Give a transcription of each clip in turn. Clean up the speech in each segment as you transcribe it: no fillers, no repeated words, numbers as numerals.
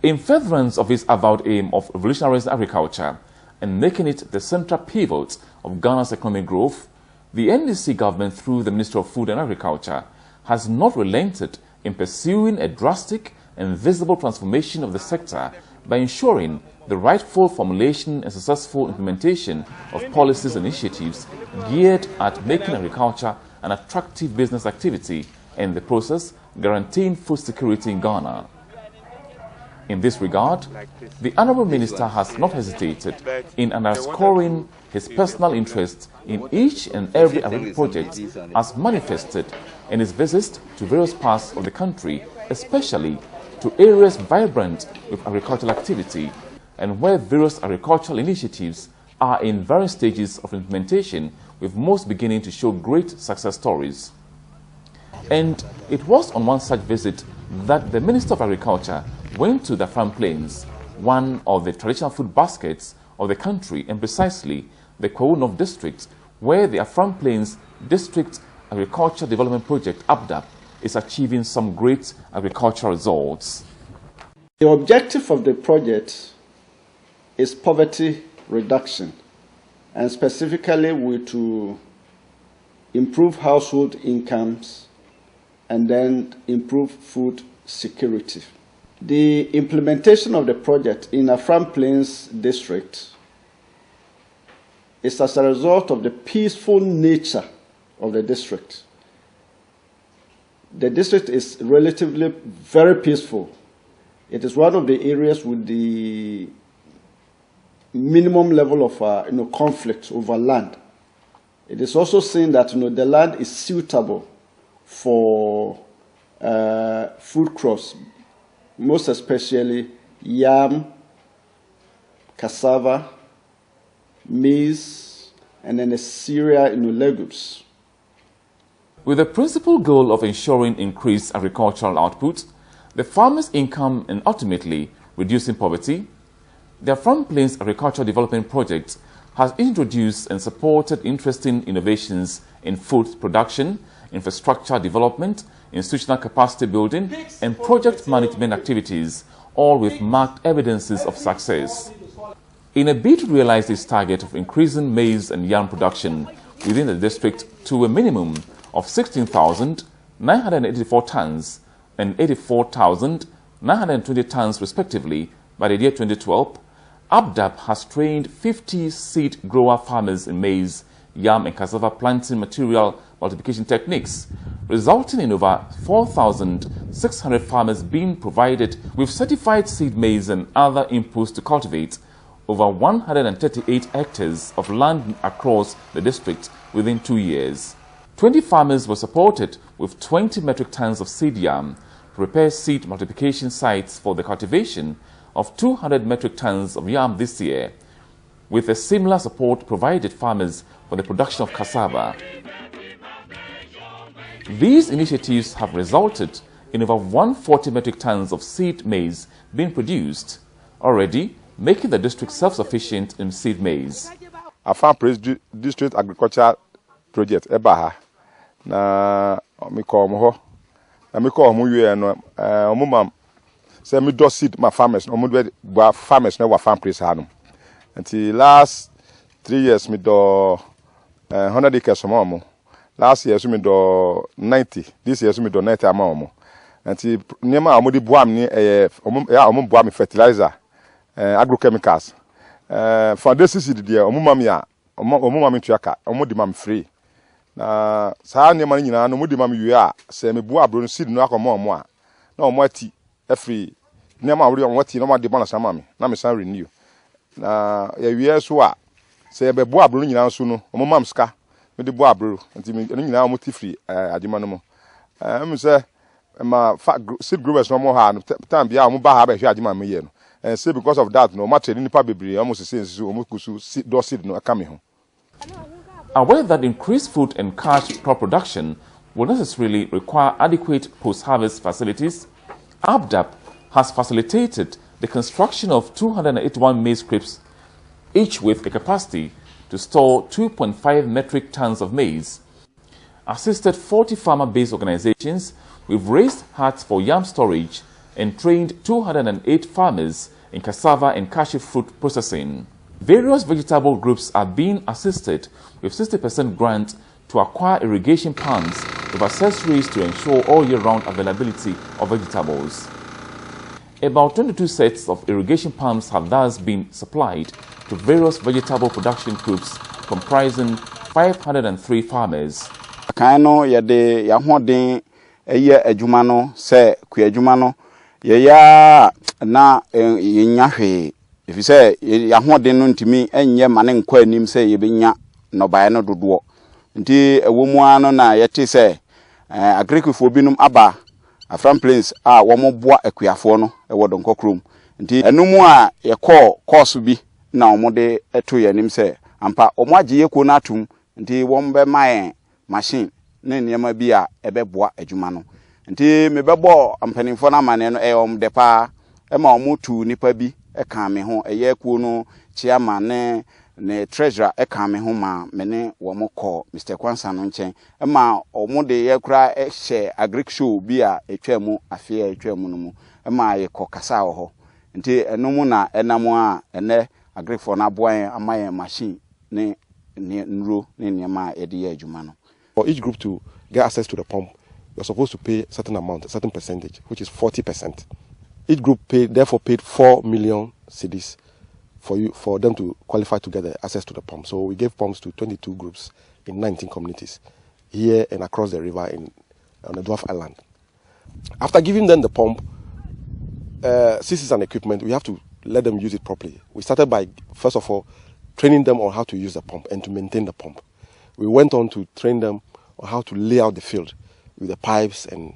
In furtherance of his avowed aim of revolutionizing agriculture and making it the central pivot of Ghana's economic growth, the NDC government, through the Ministry of Food and Agriculture, has not relented in pursuing a drastic and visible transformation of the sector by ensuring the rightful formulation and successful implementation of policies and initiatives geared at making agriculture an attractive business activity and, in the process, guaranteeing food security in Ghana. In this regard, the Honourable Minister has not hesitated in underscoring his personal interest in each and every agricultural project as manifested in his visits to various parts of the country, especially to areas vibrant with agricultural activity and where various agricultural initiatives are in various stages of implementation, with most beginning to show great success stories. And it was on one such visit that the Minister of Agriculture went to the Afram Plains, one of the traditional food baskets of the country, and precisely the Kwawunov district, where the Afram Plains District Agriculture Development Project, Apdadp, is achieving some great agricultural results. The objective of the project is poverty reduction, and specifically to improve household incomes and then improve food security. The implementation of the project in Afram Plains District is as a result of the peaceful nature of the district. The district is relatively very peaceful. It is one of the areas with the minimum level of conflict over land. It is also seen that the land is suitable for food crops, most especially yam, cassava, maize, and then a cereal legumes. With the principal goal of ensuring increased agricultural output, the farmers' income, and ultimately reducing poverty, the Afram Plains Agricultural Development Project has introduced and supported interesting innovations in food production, infrastructure development, institutional capacity building, and project management activities, all with marked evidences of success. In a bid to realize this target of increasing maize and yam production within the district to a minimum of 16,984 tons and 84,920 tons respectively by the year 2012, Apdadp has trained 50 seed grower farmers in maize, yam and cassava planting material multiplication techniques, resulting in over 4,600 farmers being provided with certified seed maize and other inputs to cultivate over 138 hectares of land across the district within 2 years. 20 farmers were supported with 20 metric tons of seed yam to prepare seed multiplication sites for the cultivation of 200 metric tons of yam this year, with a similar support provided farmers for the production of cassava. These initiatives have resulted in over 140 metric tons of seed maize being produced, already making the district self-sufficient in seed maize. Afram Plains District Agriculture Project Ebaha na mi call mo na mi call mo we no omumam say me do seed my farmers no mo do farmers na wa farm place hanum. Until last 3 years me do 100 acres mo. Last year so me do 90. This year so me do 90 amount. Until niema amodi boam ni omo boam fertilizer agrochemicals. For this seed there omumam ya omumam tuaka omodi mam free. Na saa niema ni nyina no modi mam wi a se me bo abro seed no akomo omo a na omo ati free. Niema awri omo ati no ma de bona sama me na me san renew. Na ya wi so a se be bo abro nyina so no omumam ska me de bo abro nti me no nyina mo tifri adwuma no mo me say ma seed growers no mo ha no time bia mo ba ha ba hwe adwuma me ye no and say because of that no matter ni pa bebre almost say so mo kusu do seed no aka me ho. Aware that increased food and cash crop production will necessarily require adequate post-harvest facilities, Apdadp has facilitated the construction of 281 maize cribs, each with a capacity to store 2.5 metric tons of maize, assisted 40 farmer-based organizations with raised huts for yam storage, and trained 208 farmers in cassava and cashew fruit processing. Various vegetable groups are being assisted with 60% grant to acquire irrigation pumps with accessories to ensure all year-round availability of vegetables. About 22 sets of irrigation pumps have thus been supplied to various vegetable production groups comprising 503 farmers. Kaino yade yahoden eye adwuma no se ku adwuma no ye ya na yenya hwe if say yahoden no ntimi enye mane nkwa anim se ye benya no bae no dodo nti ewomu ano na yete se agrikufo binum aba Afram Plains a womo boa akuafo no ewo donkokrom nti enumu a ye course bi na omode eto yanim se ampa omo agye yeko na atum nti wombe mae machine ne niam bi a ebeboa adwuma no nti mebebo ampanimfo na mane no omde pa ma omutu nipa bi eka me ho eye kuo no chairman ne treasurer eka me ho ma mene womo call Mr. Kwansa no nchen ma omode ye kura ehye agric show bi a etwamu afia etwamu no mu ma ye kokasa ho nti enomu na enamo a ene agric for na boan amaye machine ne nro ne niam ede ye adwuma no. For each group to get access to the pump, you're supposed to pay a certain amount, a certain percentage, which is 40%. Each group therefore paid 4 million cedis for them to qualify to get the access to the pump. So we gave pumps to 22 groups in 19 communities here and across the river on the Dwarf Island. After giving them the pump, systems and equipment, we have to let them use it properly. We started by, first of all, training them on how to use the pump and to maintain the pump. We went on to train them on how to lay out the field with the pipes and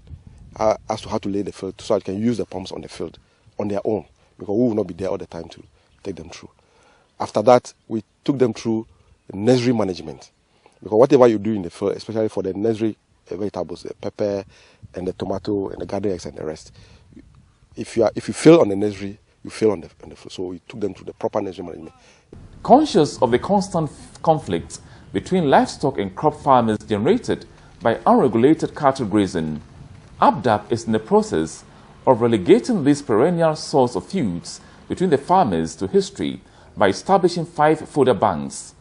as to how to lay the field so that they can use the pumps on the field on their own, because we will not be there all the time to take them through. After that, we took them through the nursery management, because whatever you do in the field, especially for the nursery vegetables, the pepper and the tomato and the garden eggs and the rest, if you fail on the nursery, you fail on the field. So we took them through the proper nursery management. Conscious of the constant conflict between livestock and crop farmers generated by unregulated cattle grazing, Apdadp is in the process of relegating this perennial source of feuds between the farmers to history by establishing 5 fodder banks.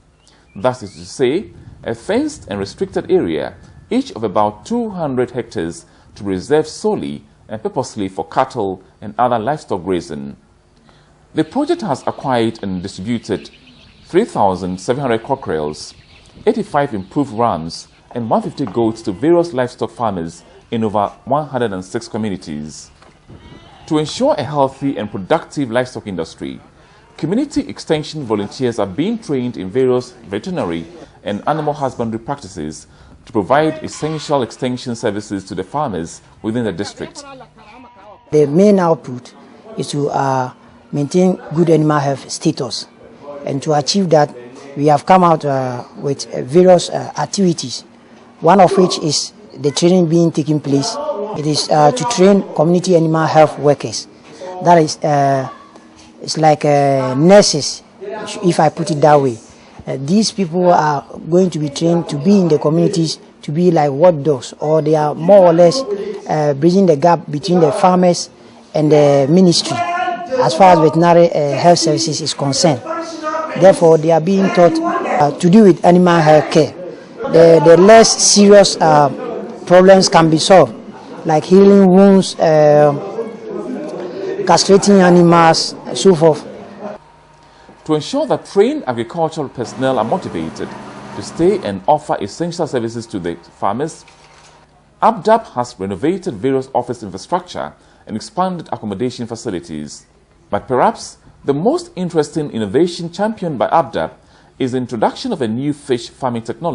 That is to say, a fenced and restricted area, each of about 200 hectares, to be reserved solely and purposely for cattle and other livestock grazing. The project has acquired and distributed 3,700 cockerels, 85 improved rams, and 150 goats to various livestock farmers in over 106 communities. To ensure a healthy and productive livestock industry, community extension volunteers are being trained in various veterinary and animal husbandry practices to provide essential extension services to the farmers within the district. The main output is to maintain good animal health status, and to achieve that, we have come out with various activities, one of which is the training being taking place. It is to train community animal health workers. That is, it's like nurses, if I put it that way. These people are going to be trained to be in the communities, to be like watchdogs, or they are more or less bridging the gap between the farmers and the ministry as far as veterinary health services is concerned. Therefore, they are being taught to deal with animal health care. The less serious problems can be solved, like healing wounds, castrating animals, and so forth. To ensure that trained agricultural personnel are motivated to stay and offer essential services to the farmers, Apdadp has renovated various office infrastructure and expanded accommodation facilities. But perhaps the most interesting innovation championed by Apdadp is the introduction of a new fish farming technology.